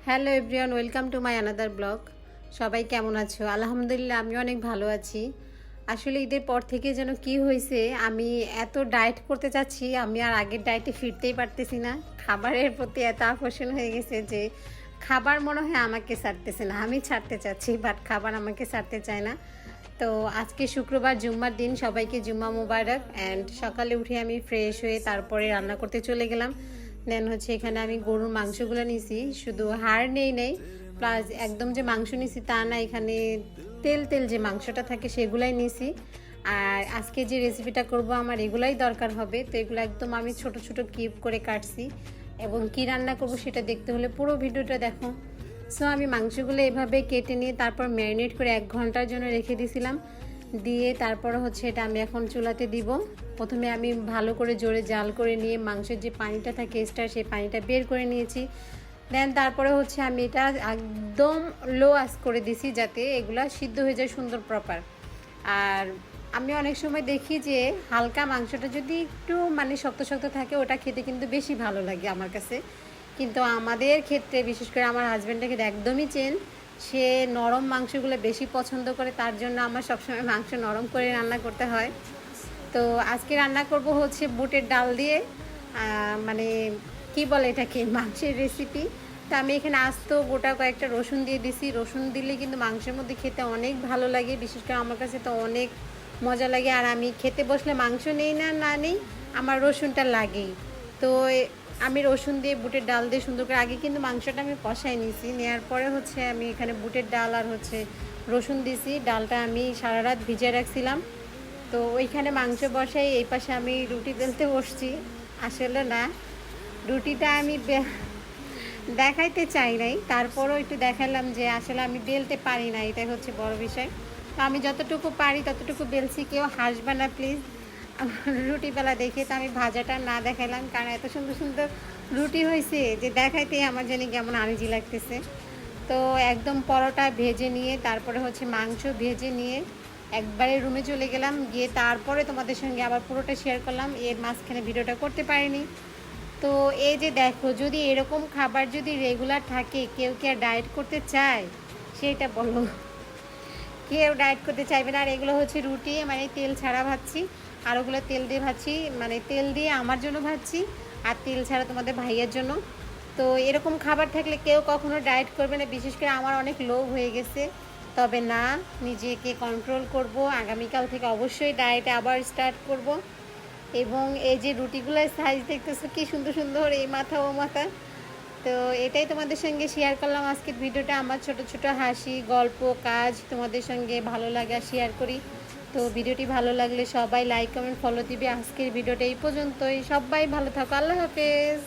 Hello everyone, welcome to my another blog. সবাই কেমন আছো? আলহামদুলিল্লাহ, আমি অনেক ভালো আছি। আসলে ঈদের পর থেকে যেন কি হয়েছে, আমি এত ডায়েট করতে চাচ্ছি, আমি আর আগের ডায়েটে ফিরতেই পারতেছি না। খাবারের প্রতি এত আকর্ষণ হয়ে গেছে যে খাবার মনে হয় আমাকে ছাড়তেছে না। আমি ছাড়তে চাচ্ছি, বাট খাবার আমাকে ছাড়তে চায় না। তো আজকে শুক্রবার, জুম্মার দিন, সবাইকে জুম্মা মুবারক। অ্যান্ড সকালে উঠে আমি ফ্রেশ হয়ে তারপরে রান্না করতে চলে গেলাম। দেন হচ্ছে এখানে আমি গরুর মাংসগুলো নিছি, শুধু হাড় নেই প্লাস একদম যে মাংস নিছি তা না, এখানে তেল তেল যে মাংসটা থাকে সেগুলাই নিছি। আর আজকে যে রেসিপিটা করব আমার এগুলাই দরকার হবে, তো এগুলো একদম আমি ছোট ছোট কিউব করে কাটছি। এবং কি রান্না করব সেটা দেখতে হলে পুরো ভিডিওটা দেখো। সো আমি মাংসগুলো এভাবে কেটে নিয়ে তারপর ম্যারিনেট করে 1 ঘন্টার জন্য রেখে দিয়েছিলাম। দিয়ে তারপর হচ্ছে এটা আমি এখন চুলাতে দিব। প্রথমে আমি ভালো করে জোরে জাল করে নিয়ে মাংসের যে পানিটা থাকে এক্সট্রা, সেই পানিটা বের করে নিয়েছি। দেন তারপরে হচ্ছে আমি এটা একদম লো আঁচ করে দিছি যাতে এগুলা সিদ্ধ হয়ে যায় সুন্দর প্রপার। আর আমি অনেক সময় দেখি যে হালকা মাংসটা যদি একটু মানে শক্ত শক্ত থাকে ওটা খেতে কিন্তু বেশি ভালো লাগে আমার কাছে। কিন্তু আমাদের ক্ষেত্রে বিশেষ করে আমার হাজব্যান্ডের ক্ষেত্রে একদমই চেন, সে নরম মাংসগুলো বেশি পছন্দ করে, তার জন্য আমার সবসময় মাংস নরম করে রান্না করতে হয়। তো আজকে রান্না করব হচ্ছে বুটের ডাল দিয়ে, মানে কি বলে এটাকে, মাংসের রেসিপি। তো আমি এখানে আস্ত গোটা কয়েকটা রসুন দিয়ে দিছি। রসুন দিলে কিন্তু মাংসের মধ্যে খেতে অনেক ভালো লাগে, বিশেষ করে আমার কাছে তো অনেক মজা লাগে। আর আমি খেতে বসলে মাংস নেই না না নেই, আমার রসুনটা লাগেই। তো আমি রসুন দিয়ে বুটের ডাল দিয়ে সুন্দর করে আগে কিন্তু মাংসটা আমি কষাই নিয়েছি, নেওয়ার পরে হচ্ছে আমি এখানে বুটের ডাল আর হচ্ছে রসুন দিছি। ডালটা আমি সারা রাত ভিজিয়ে রাখছিলাম। তো ওইখানে মাংস বসাই, এই পাশে আমি রুটি বেলতে বসছি। আসলে না, রুটিটা আমি দেখাইতে চাই নাই, তারপরও একটু দেখালাম যে আসলে আমি বেলতে পারি না, এটাই হচ্ছে বড় বিষয়। তো আমি যতটুকু পারি ততটুকু বেলছি, কেউ হাসবে না প্লিজ রুটি বেলা দেখে। তো আমি ভাজাটা না দেখাইলাম, কারণ এত সুন্দর সুন্দর রুটি হয়েছে যে দেখাইতেই আমার জানি কেমন আনিজি লাগতেছে। তো একদম পরোটা ভেজে নিয়ে তারপরে হচ্ছে মাংস ভেজে নিয়ে একবারে রুমে চলে গেলাম, গিয়ে তারপরে তোমাদের সঙ্গে আবার পুরোটা শেয়ার করলাম। এর মাঝখানে ভিডিওটা করতে পারিনি। তো এই যে দেখো, যদি এরকম খাবার যদি রেগুলার থাকে, কেউ কি আর ডায়েট করতে চায়? সেটা বলো। কেউ ডায়েট করতে চাইবে না। আর এগুলো হচ্ছে রুটি, মানে তেল ছাড়া ভাজছি। আর ওগুলো তেল দিয়ে ভাজছি, মানে তেল দিয়ে আমার জন্য ভাজছি আর তেল ছাড়া তোমাদের ভাইয়ের জন্য। তো এরকম খাবার থাকলে কেউ কখনো ডায়েট করবে না, বিশেষ করে আমার অনেক লোভ হয়ে গেছে। তবে না, নিজেকে কন্ট্রোল করব, আগামীকাল থেকে অবশ্যই ডায়েট আবার স্টার্ট করব। এবং এই যে রুটিগুলোর সাইজ দেখতেছো কি সুন্দর সুন্দর, এই মাথা ও মাথা। তো এটাই তোমাদের সঙ্গে শেয়ার করলাম আজকের ভিডিওটা। আমার ছোট ছোট হাসি, গল্প, কাজ তোমাদের সঙ্গে ভালো লাগা শেয়ার করি। তো ভিডিওটি ভালো লাগলে সবাই লাইক কমেন্ট ফলো দিবে। আজকের ভিডিওটা এই পর্যন্তই। সবাই ভালো থাকো, আল্লাহ হাফেজ।